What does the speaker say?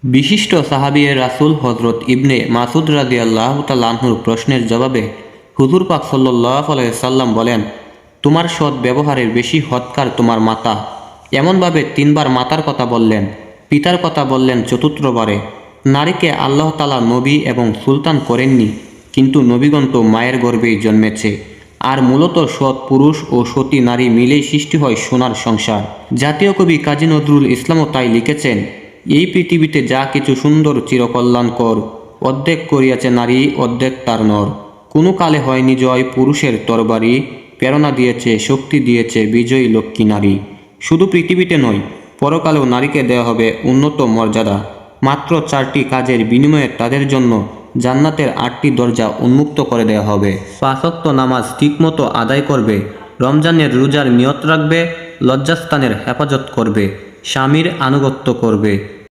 বিশিষ্ট সাহাবী রাসূল হযরত ইবনে মাসউদ রাদিয়াল্লাহু তাআলা আনহুর প্রশ্নের জবাবে হুজুর পাক সাল্লাল্লাহু আলাইহি সাল্লাম বলেন, তোমার সৎ ব্যবহারের বেশি হদকার তোমার মাতা। এমনভাবে তিনবার মাতার কথা বললেন, পিতার কথা বললেন চতুর্থবারে। নারীকে আল্লাহ তাআলা নবী এবং সুলতান করেননি, কিন্তু নবীগণ তো মায়ের গর্ভেই জন্মেছে। আর মূলত সৎ পুরুষ ও সতী নারী মিলেই সৃষ্টি হয় সোনার সংসার। জাতীয় কবি কাজী নজরুল ইসলামও তাই লিখেছেন, এই পৃথিবীতে যা কিছু সুন্দর চিরকল্যাণকর, অর্ধেক করিয়াছে নারী, অর্ধেক তার নর। কোনো কালে হয়নি জয় পুরুষের তরবারি, প্রেরণা দিয়েছে, শক্তি দিয়েছে বিজয়ী লক্ষ্মী নারী। শুধু পৃথিবীতে নয়, পরকালেও নারীকে দেওয়া হবে উন্নত মর্যাদা। মাত্র 4টি কাজের বিনিময়ে তাদের জন্য জান্নাতের 8টি দরজা উন্মুক্ত করে দেওয়া হবে। 5 ওয়াক্ত নামাজ ঠিকমতো আদায় করবে, রমজানের রোজার নিয়ত রাখবে, লজ্জাস্থানের হেফাজত করবে, স্বামীর আনুগত্য করবে,